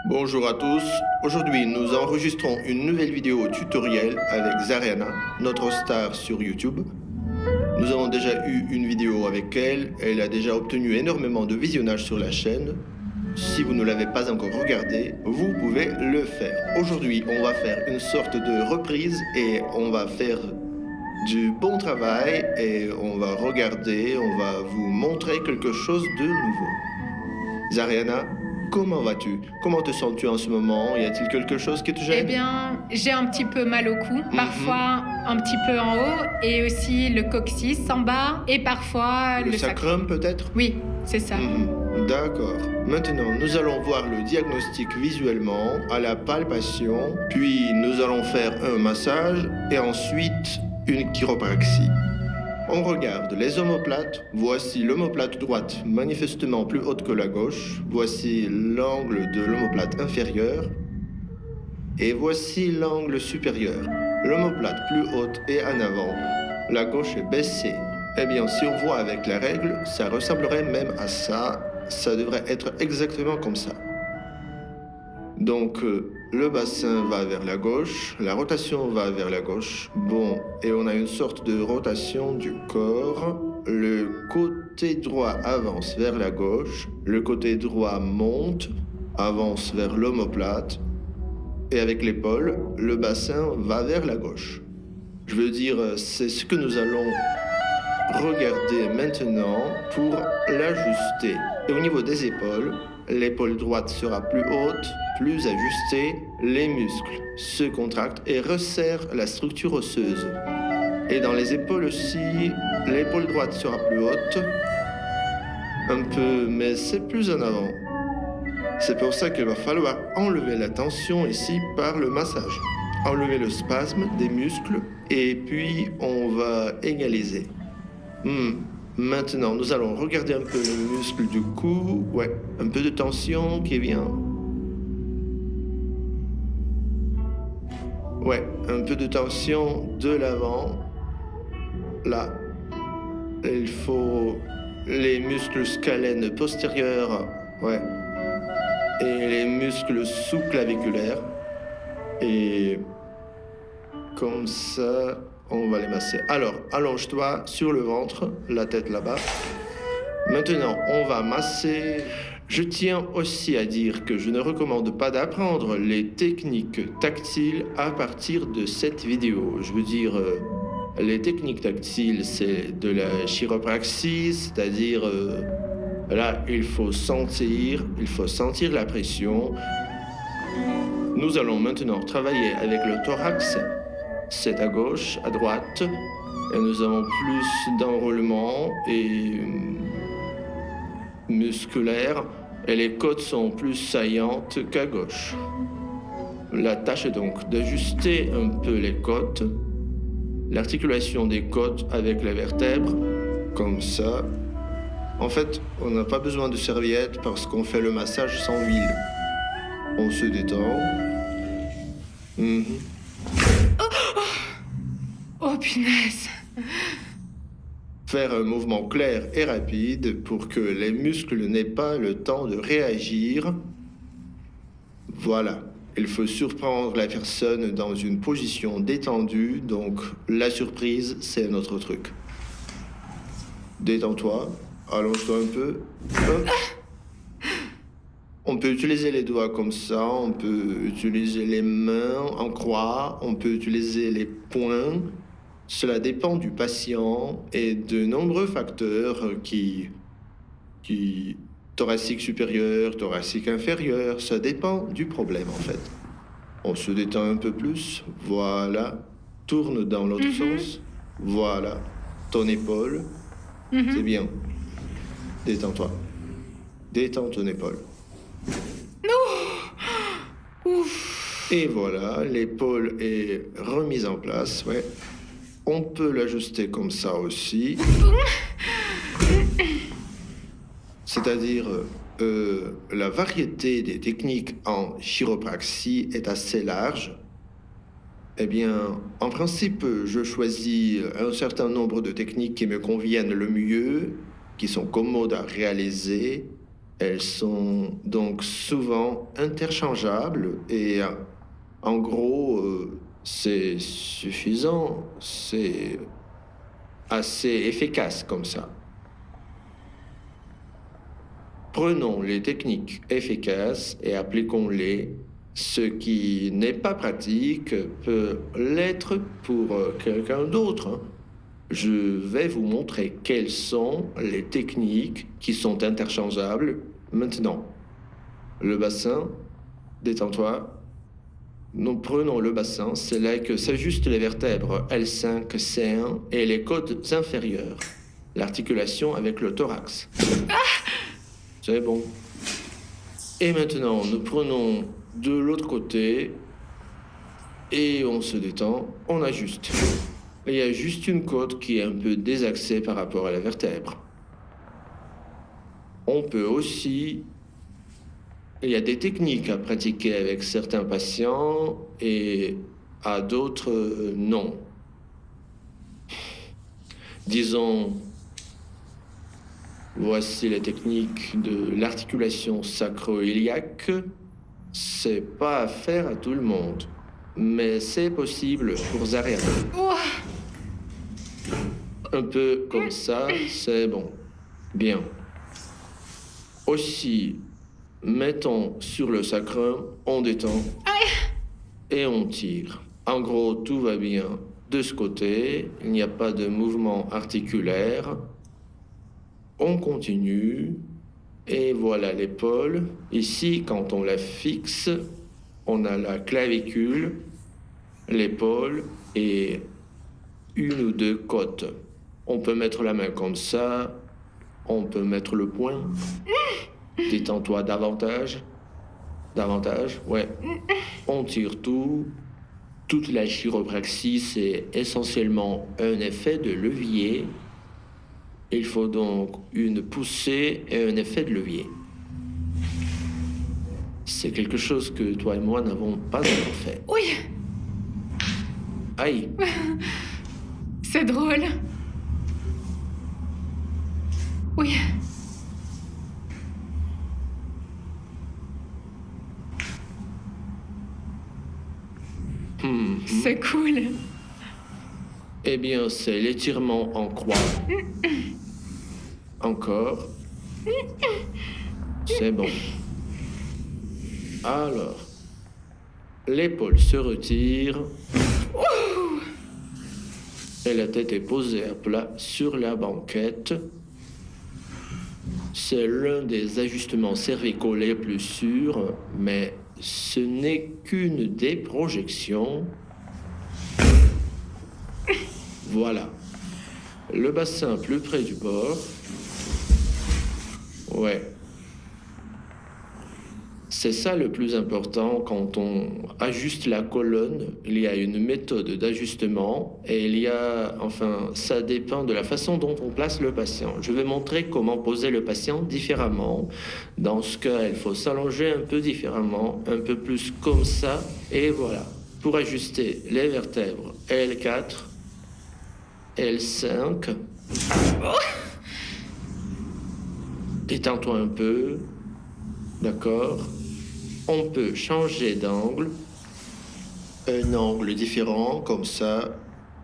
Bonjour à tous. Aujourd'hui, nous enregistrons une nouvelle vidéo tutoriel avec Zariana, notre star sur YouTube. Nous avons déjà eu une vidéo avec elle. Elle a déjà obtenu énormément de visionnage sur la chaîne. Si vous ne l'avez pas encore regardée, vous pouvez le faire. Aujourd'hui, on va faire une sorte de reprise et on va faire du bon travail et on va regarder, on va vous montrer quelque chose de nouveau. Zariana, comment vas-tu? Comment te sens-tu en ce moment? Y a-t-il quelque chose qui te Eh gêne? bien, j'ai un petit peu mal au cou, parfois un petit peu en haut, et aussi le coccyx en bas, et parfois Le sacrum peut-être? Oui, c'est ça. D'accord. Maintenant, nous allons voir le diagnostic visuellement, à la palpation, puis nous allons faire un massage et ensuite une chiropraxie. On regarde les omoplates. Voici l'omoplate droite manifestement plus haute que la gauche. Voici l'angle de l'omoplate inférieure. Et voici l'angle supérieur. L'omoplate plus haute est en avant. La gauche est baissée. Eh bien, si on voit avec la règle, ça ressemblerait même à ça. Ça devrait être exactement comme ça. Donc, le bassin va vers la gauche, la rotation va vers la gauche. Bon, et on a une sorte de rotation du corps. Le côté droit avance vers la gauche, le côté droit monte, avance vers l'omoplate. Et avec l'épaule, le bassin va vers la gauche. Je veux dire, c'est ce que nous allons regarder maintenant pour l'ajuster. Et au niveau des épaules, l'épaule droite sera plus haute, plus ajustée, les muscles se contractent et resserrent la structure osseuse. Et dans les épaules aussi, l'épaule droite sera plus haute, un peu, mais c'est plus en avant. C'est pour ça qu'il va falloir enlever la tension ici par le massage. Enlever le spasme des muscles et puis on va égaliser. Maintenant, nous allons regarder un peu les muscles du cou. Ouais, un peu de tension qui vient. Ouais, un peu de tension de l'avant. Là, il faut les muscles scalènes postérieurs. Ouais. Et les muscles sous-claviculaires. Et comme ça, on va les masser. Alors, allonge-toi sur le ventre, la tête là-bas. Maintenant, on va masser. Je tiens aussi à dire que je ne recommande pas d'apprendre les techniques tactiles à partir de cette vidéo. Je veux dire, les techniques tactiles, c'est de la chiropraxie, c'est-à-dire, là, il faut sentir la pression. Nous allons maintenant travailler avec le thorax. C'est à gauche, à droite, et nous avons plus d'enroulement et musculaire, et les côtes sont plus saillantes qu'à gauche. La tâche est donc d'ajuster un peu les côtes, l'articulation des côtes avec les vertèbres, comme ça. En fait, on n'a pas besoin de serviette parce qu'on fait le massage sans huile. On se détend. Oh punaise! Faire un mouvement clair et rapide pour que les muscles n'aient pas le temps de réagir. Voilà. Il faut surprendre la personne dans une position détendue, donc la surprise, c'est notre truc. Détends-toi, allonge-toi un peu. Hop. On peut utiliser les doigts comme ça, on peut utiliser les mains en croix, on peut utiliser les poings. Cela dépend du patient et de nombreux facteurs qui thoracique supérieur, thoracique inférieur, ça dépend du problème en fait. On se détend un peu plus, voilà, tourne dans l'autre sens, voilà, ton épaule, c'est bien. Détends-toi, détends ton épaule. Et voilà, l'épaule est remise en place, ouais. On peut l'ajuster comme ça aussi. C'est-à-dire, la variété des techniques en chiropraxie est assez large. Eh bien, en principe, je choisis un certain nombre de techniques qui me conviennent le mieux, qui sont commodes à réaliser. Elles sont donc souvent interchangeables et en gros, c'est suffisant, c'est assez efficace comme ça. Prenons les techniques efficaces et appliquons-les. Ce qui n'est pas pratique peut l'être pour quelqu'un d'autre, hein. Je vais vous montrer quelles sont les techniques qui sont interchangeables maintenant. Le bassin, détends-toi. Nous prenons le bassin, c'est là que s'ajustent les vertèbres L5, C1 et les côtes inférieures. L'articulation avec le thorax. C'est bon. Et maintenant, nous prenons de l'autre côté et on se détend, on ajuste. Il y a juste une côte qui est un peu désaxée par rapport à la vertèbre. On peut aussi... Il y a des techniques à pratiquer avec certains patients et à d'autres non. Disons, voici les techniques de l'articulation sacro-iliaque. C'est pas à faire à tout le monde, mais c'est possible pour Zariane. Un peu comme ça, c'est bon. Bien. Aussi, mettons sur le sacrum, on détend et on tire. En gros, tout va bien de ce côté, il n'y a pas de mouvement articulaire. On continue, et voilà l'épaule. Ici, quand on la fixe, on a la clavicule, l'épaule et une ou deux côtes. On peut mettre la main comme ça, on peut mettre le poing. Détends-toi davantage. Davantage, ouais. On tire tout. Toute la chiropraxie, c'est essentiellement un effet de levier. Il faut donc une poussée et un effet de levier. C'est quelque chose que toi et moi n'avons pas encore fait. Oui. Aïe. C'est drôle. Oui. C'est cool. Eh bien, c'est l'étirement en croix. Encore. C'est bon. Alors, l'épaule se retire. Et la tête est posée à plat sur la banquette. C'est l'un des ajustements cervicaux les plus sûrs, mais ce n'est qu'une des projections. Voilà. Le bassin plus près du bord. Ouais. C'est ça le plus important quand on ajuste la colonne. Il y a une méthode d'ajustement et il y a, enfin, ça dépend de la façon dont on place le patient. Je vais montrer comment poser le patient différemment. Dans ce cas, il faut s'allonger un peu différemment, un peu plus comme ça. Et voilà. Pour ajuster les vertèbres L4, L5. Détends-toi un peu. D'accord. On peut changer d'angle. Un angle différent, comme ça.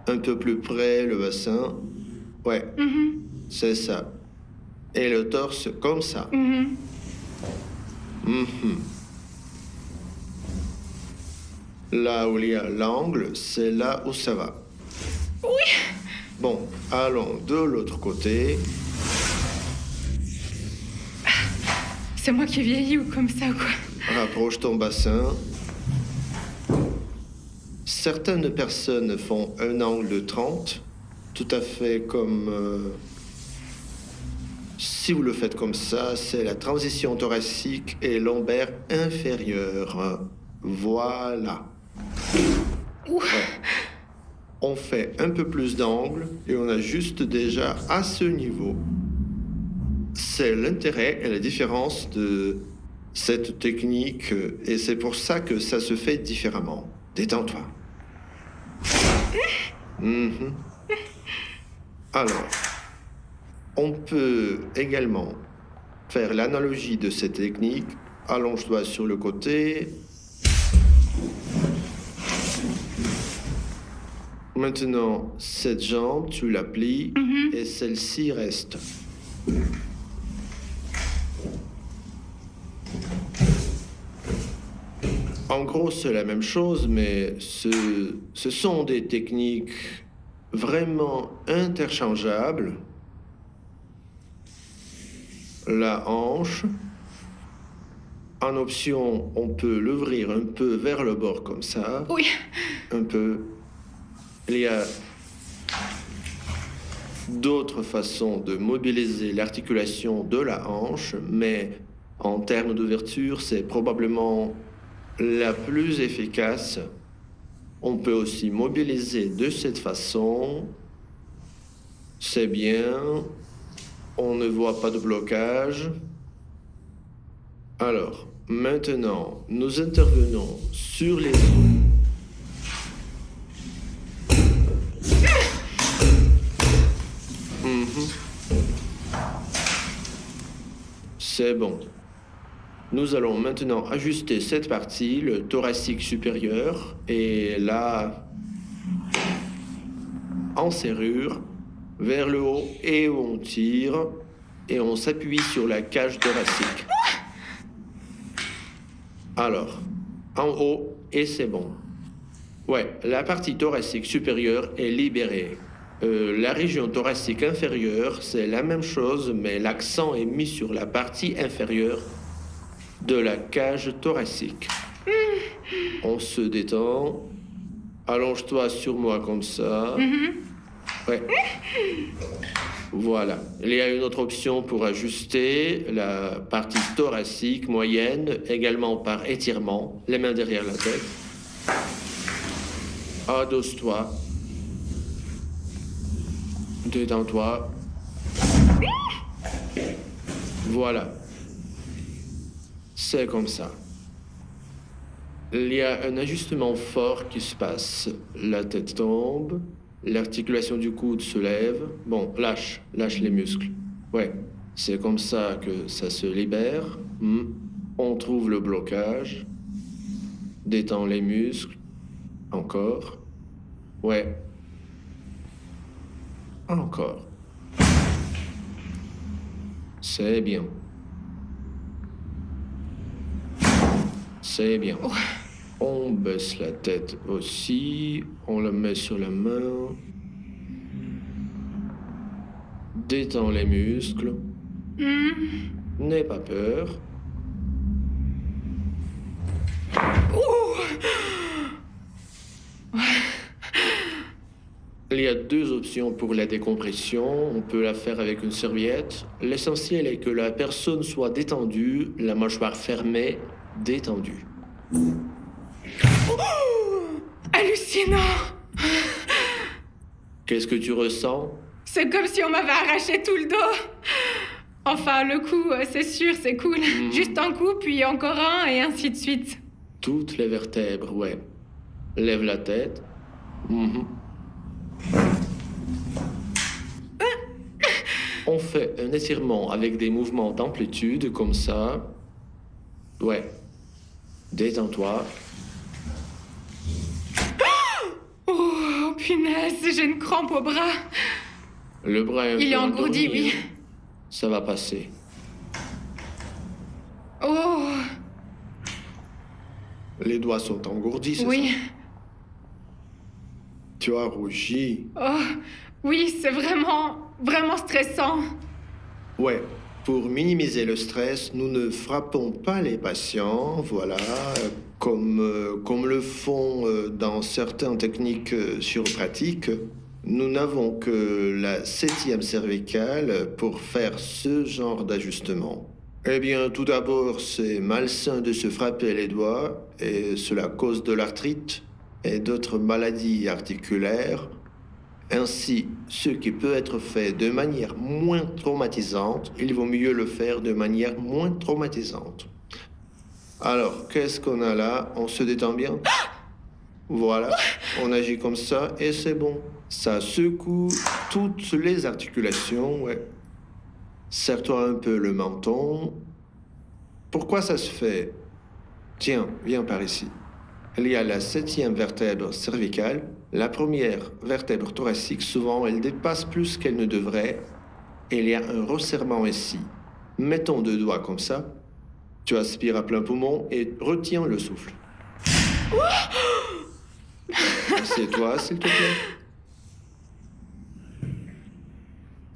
Un peu plus près, le bassin. Ouais. C'est ça. Et le torse, comme ça. Là où il y a l'angle, c'est là où ça va. Oui. Bon, allons de l'autre côté. C'est moi qui vieillis ou comme ça, quoi. Rapproche ton bassin. Certaines personnes font un angle de 30, tout à fait comme... si vous le faites comme ça, c'est la transition thoracique et lombaire inférieure. Voilà. Ouais. On fait un peu plus d'angle et on ajuste déjà à ce niveau. C'est l'intérêt et la différence de cette technique et c'est pour ça que ça se fait différemment. Détends-toi. Alors, on peut également faire l'analogie de cette technique, allonge-toi sur le côté. Maintenant, cette jambe, tu la plies et celle-ci reste. En gros, c'est la même chose, mais ce sont des techniques vraiment interchangeables. La hanche, en option, on peut l'ouvrir un peu vers le bord comme ça. Oui. Un peu. Il y a d'autres façons de mobiliser l'articulation de la hanche, mais en termes d'ouverture, c'est probablement la plus efficace. On peut aussi mobiliser de cette façon. C'est bien. On ne voit pas de blocage. Alors, maintenant, nous intervenons sur les os. C'est bon. Nous allons maintenant ajuster cette partie, le thoracique supérieur, et là, en serrure, vers le haut, et on tire, et on s'appuie sur la cage thoracique. Alors, en haut, et c'est bon. Ouais, la partie thoracique supérieure est libérée. La région thoracique inférieure, c'est la même chose, mais l'accent est mis sur la partie inférieure de la cage thoracique. On se détend. Allonge-toi sur moi comme ça. Ouais. Voilà. Il y a une autre option pour ajuster la partie thoracique moyenne, également par étirement, les mains derrière la tête. Adosse-toi. Détends-toi. Voilà. C'est comme ça. Il y a un ajustement fort qui se passe. La tête tombe, l'articulation du coude se lève. Bon, lâche les muscles. Ouais, c'est comme ça que ça se libère. On trouve le blocage. Détend les muscles. Encore. Ouais. Encore. C'est bien. C'est bien. On baisse la tête aussi. On la met sur la main. Détend les muscles. N'aie pas peur. Il y a deux options pour la décompression. On peut la faire avec une serviette. L'essentiel est que la personne soit détendue, la mâchoire fermée, détendue. Hallucinant! Qu'est-ce que tu ressens? C'est comme si on m'avait arraché tout le dos. Enfin, le coup, c'est sûr, c'est cool. Juste un coup, puis encore un, et ainsi de suite. Toutes les vertèbres, ouais. Lève la tête. On fait un étirement avec des mouvements d'amplitude, comme ça. Ouais. Détends-toi. Oh, punaise, j'ai une crampe au bras. Le bras est un Il peu est engourdi, endormi. oui. Ça va passer. Oh, Les doigts sont engourdis, c'est oui. ça? Tu as rougi. Oh, oui, c'est vraiment stressant. Ouais. Pour minimiser le stress, nous ne frappons pas les patients, voilà, comme le font dans certaines techniques chiropratiques. Nous n'avons que la 7e cervicale pour faire ce genre d'ajustement. Eh bien, tout d'abord, c'est malsain de se frapper les doigts, et cela cause de l'arthrite et d'autres maladies articulaires. Ainsi, ce qui peut être fait de manière moins traumatisante, il vaut mieux le faire de manière moins traumatisante. Alors, qu'est-ce qu'on a là? On se détend bien? Voilà, on agit comme ça et c'est bon. Ça secoue toutes les articulations, ouais. Serre-toi un peu le menton. Pourquoi ça se fait? Tiens, viens par ici. Il y a la 7e vertèbre cervicale. La première vertèbre thoracique, souvent, elle dépasse plus qu'elle ne devrait. Et il y a un resserrement ici. Mets ton 2 doigts comme ça. Tu aspires à plein poumon et retiens le souffle. Assieds-toi, s'il te plaît.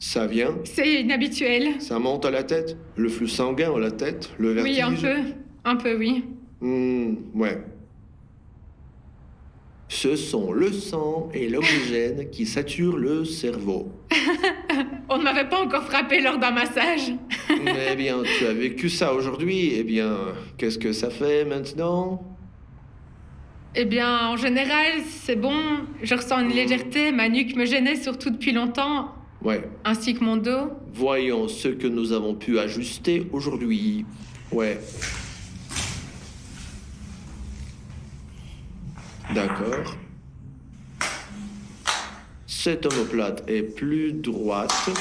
Ça vient? C'est inhabituel. Ça monte à la tête? Le flux sanguin à la tête? Le vertige? Oui, un peu. Un peu, oui. Ouais. Ce sont le sang et l'oxygène qui saturent le cerveau. On ne m'avait pas encore frappé lors d'un massage. Eh bien, tu as vécu ça aujourd'hui. Eh bien, qu'est-ce que ça fait maintenant? Eh bien, en général, c'est bon. Je ressens une légèreté. Ma nuque me gênait surtout depuis longtemps. Ouais. Ainsi que mon dos. Voyons ce que nous avons pu ajuster aujourd'hui. Ouais. D'accord. Cette omoplate est plus droite.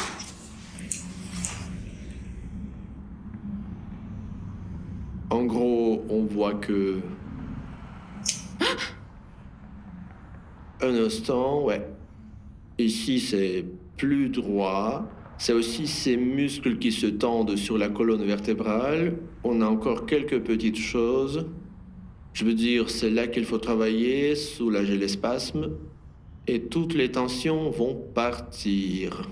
En gros, on voit que... Un instant, ouais. Ici, c'est plus droit. C'est aussi ces muscles qui se tendent sur la colonne vertébrale. On a encore quelques petites choses. Je veux dire, c'est là qu'il faut travailler, soulager les spasmes. Et toutes les tensions vont partir.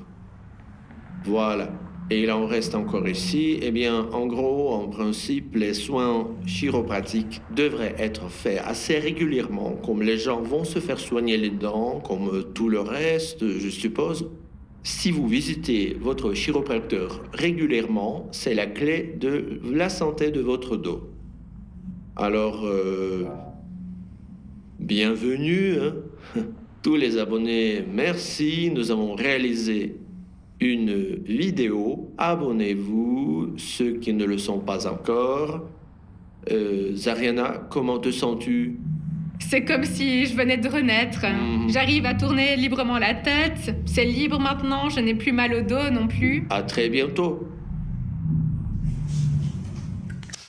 Voilà. Et il en reste encore ici. Eh bien, en gros, en principe, les soins chiropratiques devraient être faits assez régulièrement, comme les gens vont se faire soigner les dents, comme tout le reste, je suppose. Si vous visitez votre chiropracteur régulièrement, c'est la clé de la santé de votre dos. Alors, bienvenue, hein? Tous les abonnés, merci. Nous avons réalisé une vidéo. Abonnez-vous, ceux qui ne le sont pas encore. Zariana, comment te sens-tu? C'est comme si je venais de renaître. J'arrive à tourner librement la tête. C'est libre maintenant, je n'ai plus mal au dos non plus. À très bientôt.